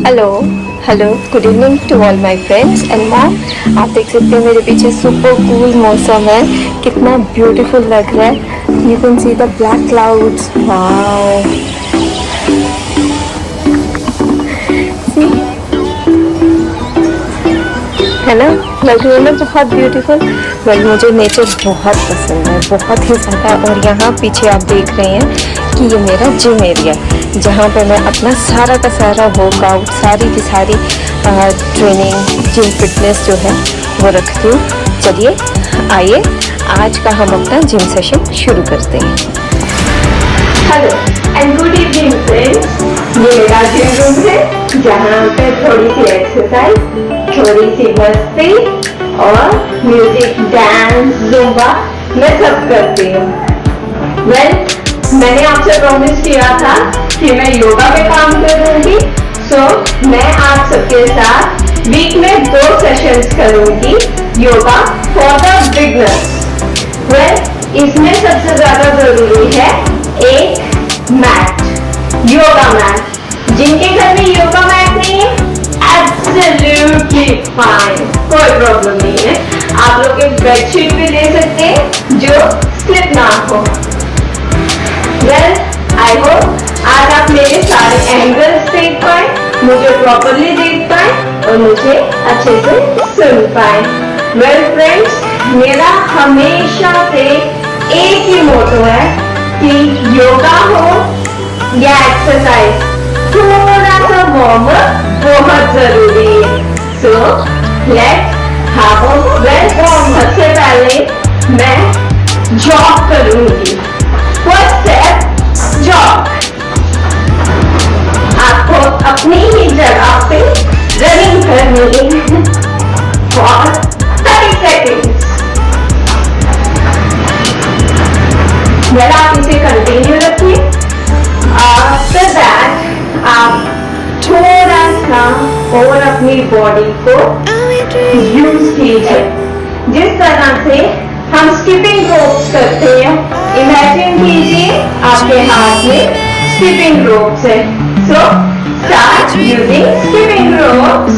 Hello hello good evening to all my friends and mom. आप देख सकते हैं मेरे पीछे सुपर कूल मौसम है, कितना ब्यूटीफुल लग रहा है। You can see the black clouds. Wow, है ना, लग रही है ना बहुत ब्यूटीफुल। वेल मुझे नेचर बहुत पसंद है, बहुत ही ज़्यादा। और यहाँ पीछे आप देख रहे हैं कि ये मेरा जिम एरिया है, जहाँ पे मैं अपना सारा का सारा वर्कआउट, सारी की सारी ट्रेनिंग, जिम फिटनेस जो है वो रखती हूँ। चलिए आइए आज का हम अपना जिम सेशन शुरू करते हैं। Hello and good evening friends. ये मेरा जिम रूम है, जहाँ पे थोड़ी सी एक्सरसाइज, थोड़ी सी मस्ती और म्यूजिक, डांस, जुम्बा मैं सब करती हूँ। मैंने आपसे प्रॉमिस किया था कि मैं योगा पे काम करूँगी, सो मैं आप सबके साथ वीक में 2 सेशंस करूँगी योगा फॉर द बिगनर्स। इसमें सबसे ज्यादा जरूरी है एक मैट, योगा मैट। जिनके घर में योगा मैट नहीं है, एब्सोल्युटली फाइन, कोई प्रॉब्लम नहीं है। आप लोग एक बेडशीट भी ले सकते हैं जो स्लिप ना हो। आई होप आज आप मेरे सारे एंगल्स देख पाए, मुझे प्रॉपरली देख पाए और मुझे अच्छे से सुन पाए। फ्रेंड्स, मेरा हमेशा से एक ही मोटो है कि योगा हो या एक्सरसाइज, थोड़ा सा वार्म अप बहुत जरूरी है। So let's have a well warm up. से पहले मैं जॉग करूंगी। First step jog. आपको अपनी ही जगह पे रनिंग करनी है फॉर 30 सेकेंड्स। आप इसे कंटिन्यू रखिए। आफ्टर दैट आप थोड़ा सा और अपनी बॉडी को यूज कीजिए, जिस तरह से हम स्किपिंग रोप्स करते हैं। इमेजिन कीजिए आपके हाथ में स्किपिंग रोप्स है। So start using skipping ropes.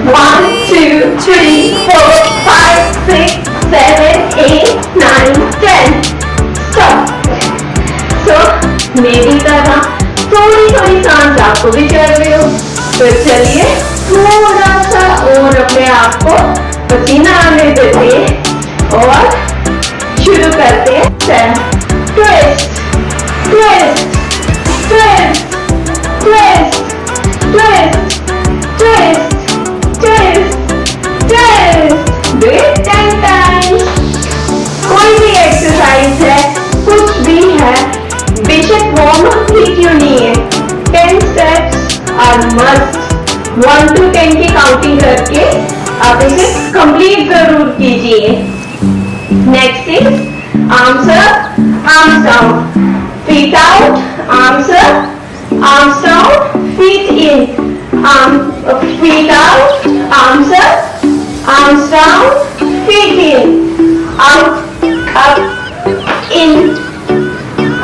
1 2 3 4 5 6 7 8 9 10। मेरी तरह थोड़ी सांस आपको भी चल रही हो, तो चलिए थोड़ा सा और अपने आप को पसीना आने देते हैं और शुरू करते हैं। Twist twist twist twist twist twist twist twist. Do it 10 times. कोई भी एक्सरसाइज है, कुछ भी है, बेशक वार्म अप ही क्यों नहीं है, 10 स्टेप्स आर मस्ट। 1 to 10 की काउंटिंग करके आप इसे कंप्लीट जरूर कीजिए। Next is arms up, arms down, feet out, arms up, arms down, feet in, feet out, arms up, arms down, feet in, out, up, in.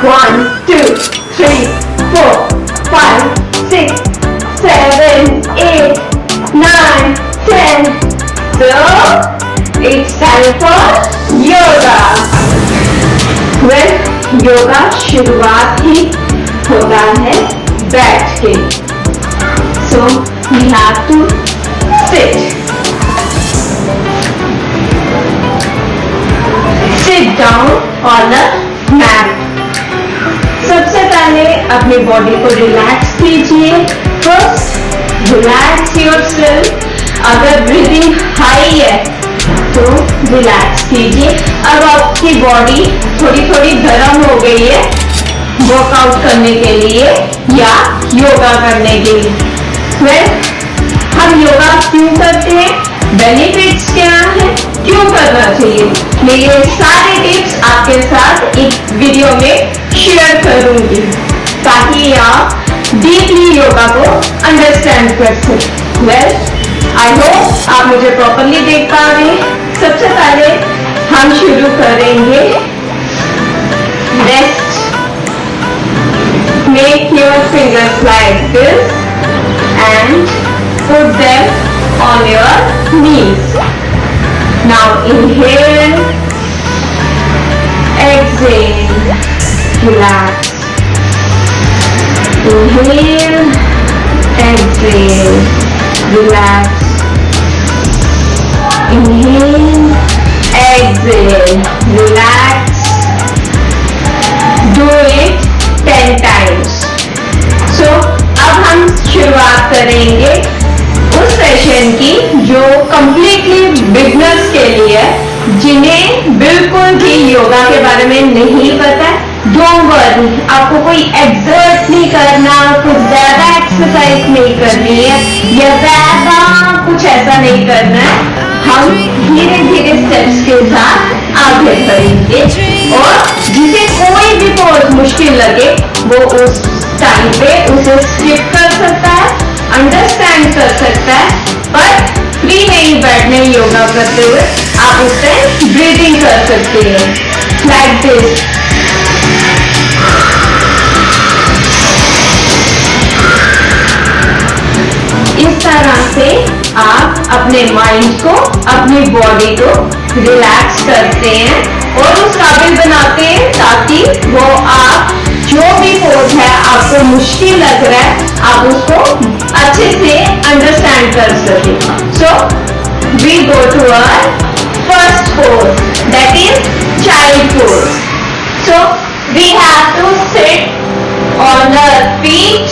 1 2 3 4 5 6 7 8 9 10। So it's time for yoga. Yoga शुरुआत ही होता है बैठ के। So we have to sit down on the mat. सबसे पहले अपनी body को relax कीजिए। First relax yourself. अगर ब्रीदिंग हाई है तो रिलैक्स कीजिए। अब आपकी बॉडी थोड़ी गर्म हो गई है वर्कआउट करने के लिए या योगा करने के लिए। हम योगा क्यों करते हैं, बेनिफिट्स क्या है, क्यों करना चाहिए, मैं ये सारे टिप्स आपके साथ एक वीडियो में शेयर करूंगी, ताकि आप डीपली योगा को अंडरस्टैंड कर सकें। आई होप आप मुझे प्रॉपरली देख पा रहे हैं। सबसे पहले हम शुरू करेंगे rest. Make your fingers like this and and put them on your knees. Now inhale, exhale, relax. Inhale, exhale, relax. Inhale, exhale, relax. Do it 10 times. So, अब हम शुरुआत करेंगे उस सेशन की जो कंप्लीटली बिगनर्स के लिए है, जिन्हें बिल्कुल भी योगा के बारे में नहीं पता है। डोंट वरी, आपको कोई एक्सर्ट नहीं करना, कुछ ज्यादा एक्सरसाइज नहीं करनी है या ज्यादा कुछ ऐसा नहीं करना है। हम धीरे धीरे स्टेप्स के साथ आगे बढ़ेंगे और जिसे कोई भी पोज मुश्किल लगे वो उस टाइम पे उसे स्किप कर सकता है, अंडरस्टैंड कर सकता है, पर फ्री नहीं बैठने योगा करते हुए आप उससे ब्रीदिंग कर सकते हैं लाइक दिस। इस तरह से आप अपने माइंड को, अपनी बॉडी को रिलैक्स करते हैं और उस काबिल बनाते हैं ताकि वो आप जो भी पोज है आपको मुश्किल लग रहा है आप उसको अच्छे से अंडरस्टैंड कर सके। So we go to our first pose, that is child pose. So we have to sit on the feet,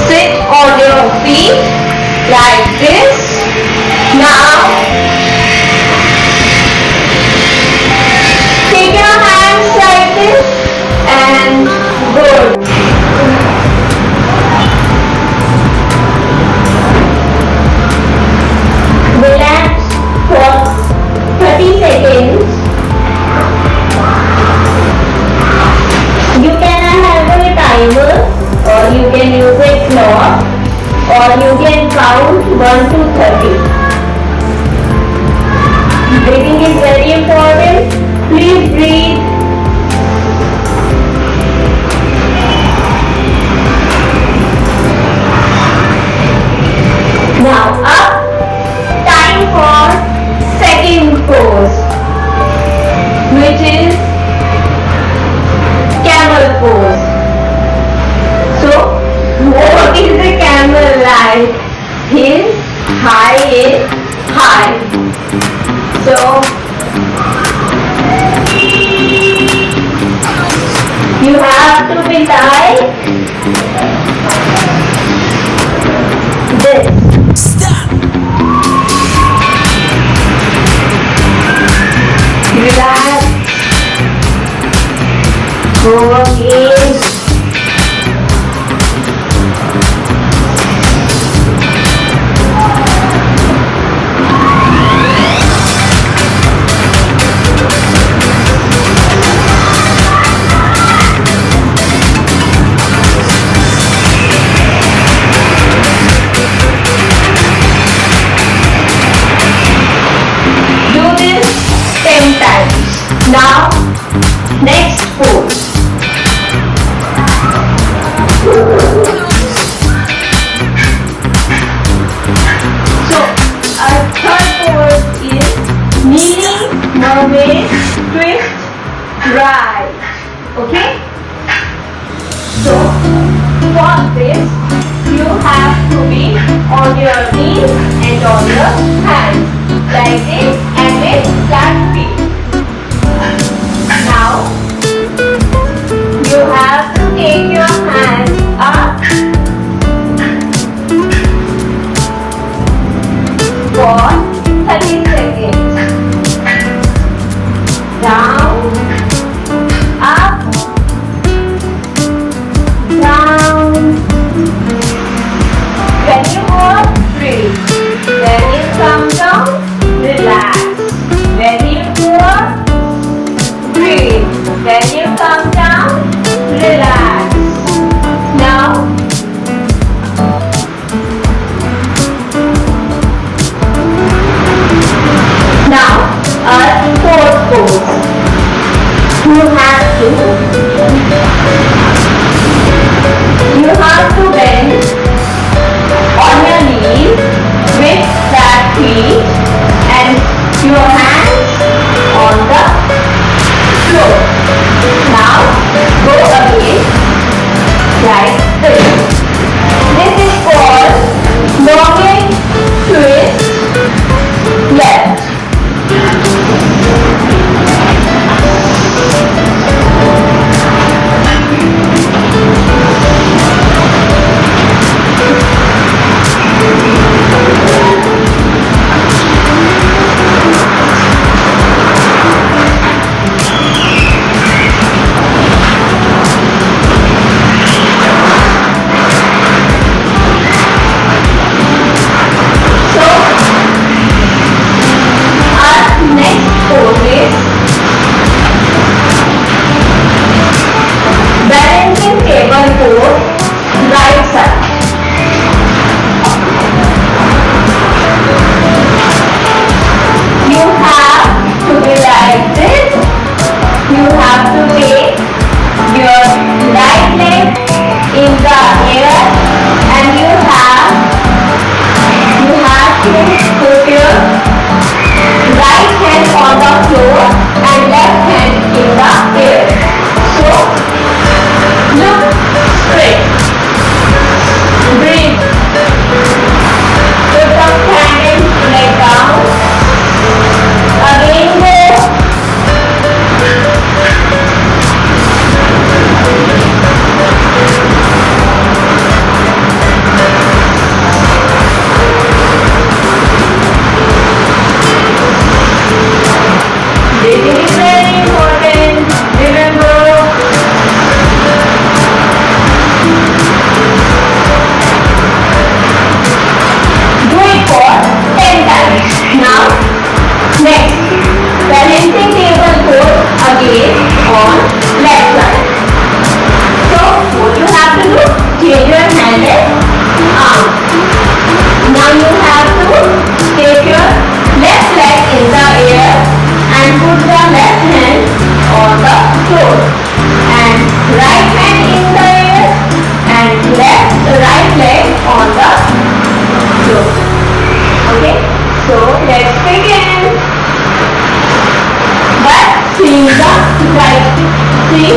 sit on your feet like this. Now take your hands like this and good. Relax for 30 seconds. You can have a timer or you can use a clock or you can count 1 to 30. Breathing is very important. Please breathe. Now up, time for second pose, which is camel pose. So, what is the camel like? His high is high. So, you have to be like this. Relax. Go again. Now, next pose. So, our third pose is kneeling mermaid twist right. Okay? So, for this, you have to be on your knees and on your hands like this and with flat feet. Now, you have to take your hands up for 30 seconds. Down, up, down. When you go up, breathe. When you come down, relax. When you go up, breathe. When you come down, relax. Now, our fourth pose. You have to bend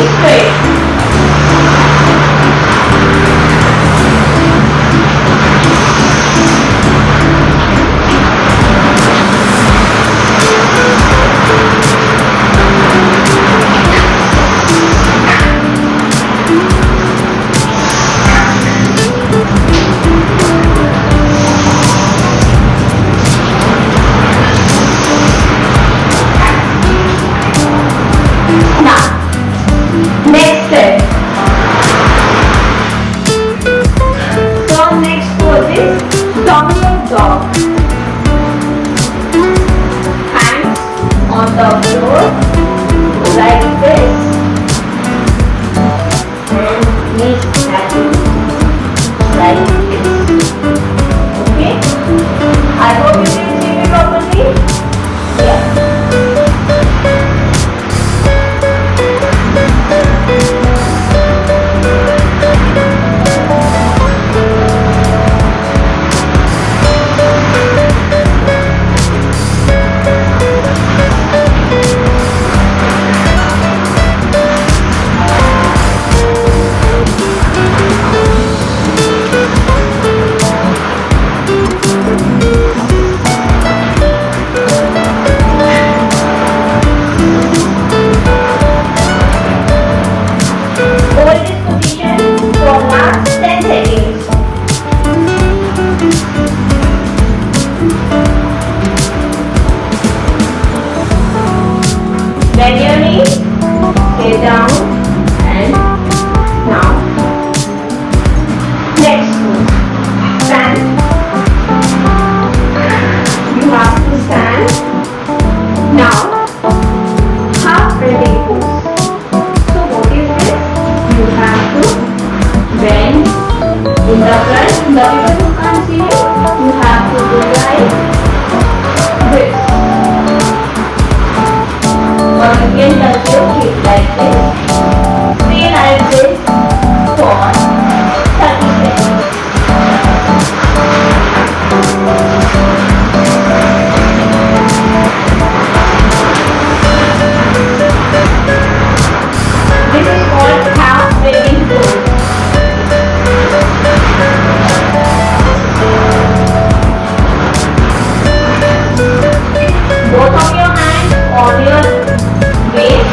straight. Next step. So next pose is downward dog. Hands on the floor like this and knees touching like this. Okay? I hope you can see me properly. Yeah. Bend your knees, stay down, and now. Next pose, stand. You have to stand. Now, half bending pose. So what is this? You have to bend in the front. The people who can't see you have to do like this. Or you can touch your feet like this. Stay like this for 30 seconds. This is called half bending pose. Both of your hands on your waist.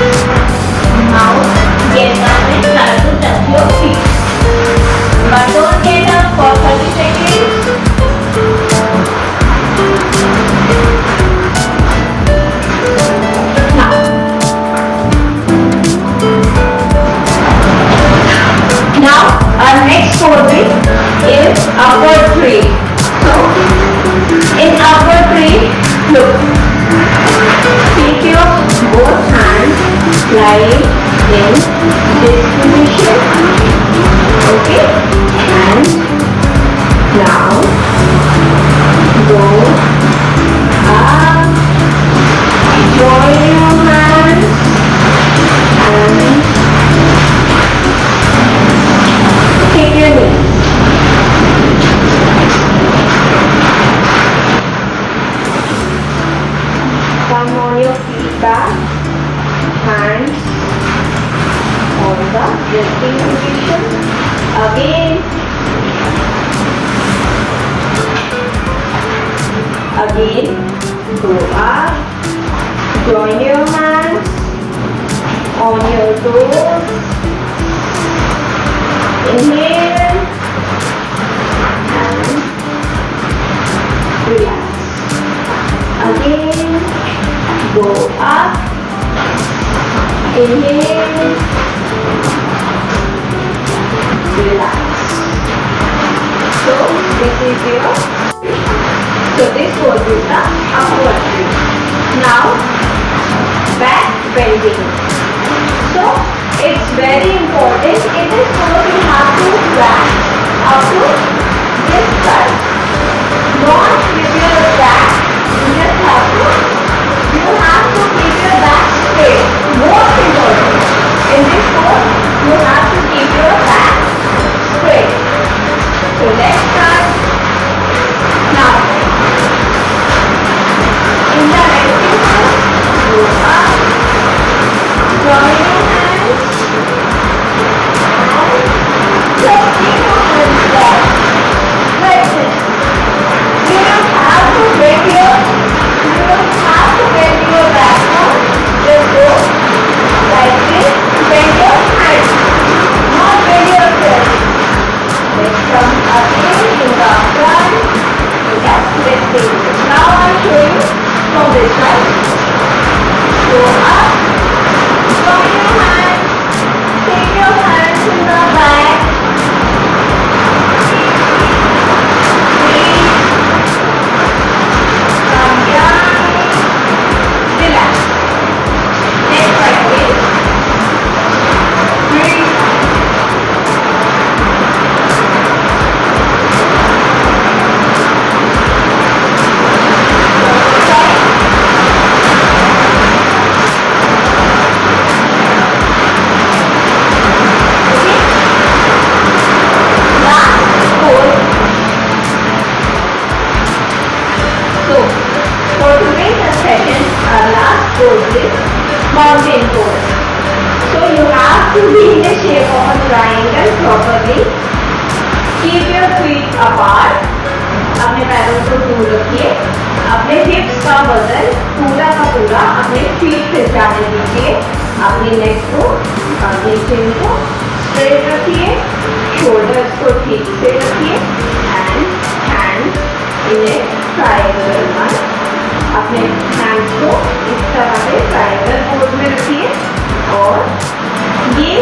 Now get up and try to touch your feet. But don't get up for 30 seconds. Now our next pose is upward tree. So in upward tree, look. Keep your both hands lying in this position. Okay? And now go up, join your hands and take your knees. Come on your feet back, hands on the resting position. Again, go up, join your hands on your toes. Inhale and relax. Again, go up, inhale, relax. So this is your, so this was the upward tree. Now back bending. So it's very important. It is so you have to back up to this side. Not with your back. You have to keep your back straight. Most important. In this pose, you have to keep your back straight. So let's start. Now, in the resting pose, go up, join your hands. to be in the shape of a triangle properly. Keep your feet apart. अपने पैरों को दूर रखिए. अपने हिप्स का वजन पूरा का पूरा अपने फीट से जाने दीजिए. अपने नेक को, अपने चिन को स्ट्रेट रखिए. शोल्डर्स को ठीक से रखिए. And hands in A triangle one. अपने हैंड्स को इस तरह से ट्रायंगल पोज में रखिए. और ये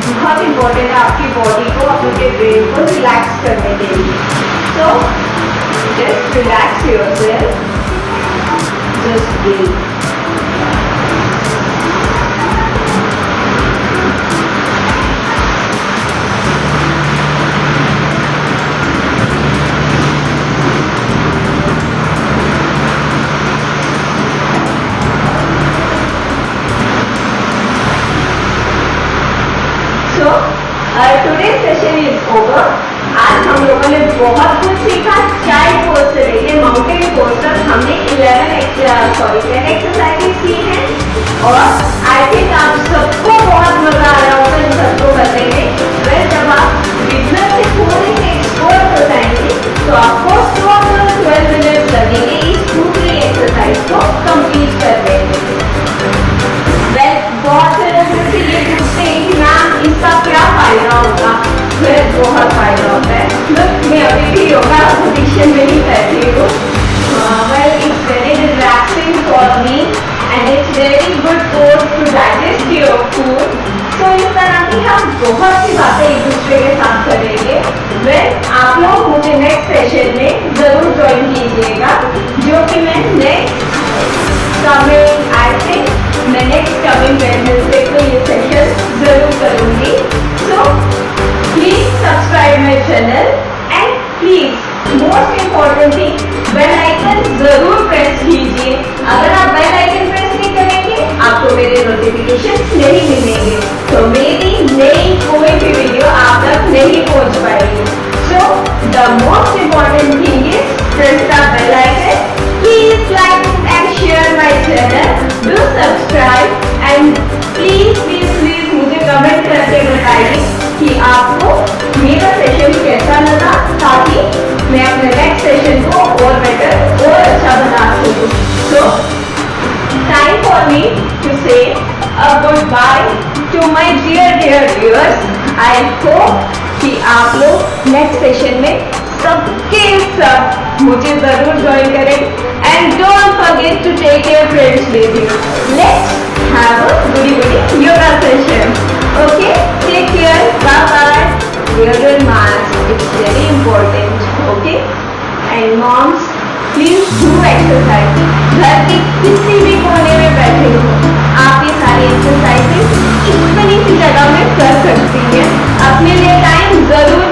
बहुत इंपॉर्टेंट है आपकी बॉडी को, अपने ब्रेन को रिलैक्स करने के लिए. So just relax yourself. Just breathe. Today session is over. आज हम लोगों ने बहुत कुछ सीखा. चाइल्ड पोज से लेके माउंटेन पोज तक हमने 10 एक्सरसाइजेस की हैं. और आई थिंक आप सबको बहुत मजा आ रहा होगा इन सबको करने में. वह जब आप बिजनेस से थोड़े से एक्सप्लोर हो जाएंगे तो आपको 12 मिनट लगेंगे इस पूरी एक्सरसाइज को कंप्लीट करने में. बहुत से लोग मुझसे ये पूछते हैं कि मैम इसका क्या फायदा होगा. वह बहुत फायदा होता है. मैं अभी भी योगा पोजिशन में ही बैठी हूँ. Well it's very relaxing for me and it's very good pose to digest your food. तो इस तरह की हम बहुत सी बातें एक दूसरे के साथ करेंगे. वेल आप लोग मुझे नेक्स्ट सेशन में जरूर ज्वाइन कीजिएगा, जो कि मैं नेक्स्ट कमिंग आई थिंक मैं नेक्स्ट कमिंग वेडनेसडे को ये सेशन जरूर करूंगी. So please subscribe my channel and please most important thing bell icon जरूर प्रेस कीजिए. अगर आप बेल आइकन प्रेस नहीं करेंगे आपको मेरे नोटिफिकेशन नहीं मिलेंगे, तो मेरी नई कोई भी वीडियो आप तक नहीं पहुंच पाएगी. So the most important thing is press the bell icon. Please like and share my channel. Do subscribe and please please please मुझे कमेंट करके बताइए कि आपको मेरा सेशन कैसा लगा, ताकि मैं अपने नेक्स्ट सेशन को और बेटर और अच्छा बना सकूं. So time for me to say a goodbye to my dear viewers. I hope कि आप लोग नेक्स्ट सेशन में सबके सब मुझे जरूर ज्वाइन करें. And don't forget to take your friends with you. Let's have a goody yoga session. Okay? Take care. Bye bye. Wear your mask. It's very important. Okay? And moms, please do exercise. घर के किसी भी कोने में बैठे हो, आप ये सारी एक्सरसाइजेस इतनी सी जगह में कर सकती हैं. अपने लिए टाइम जरूर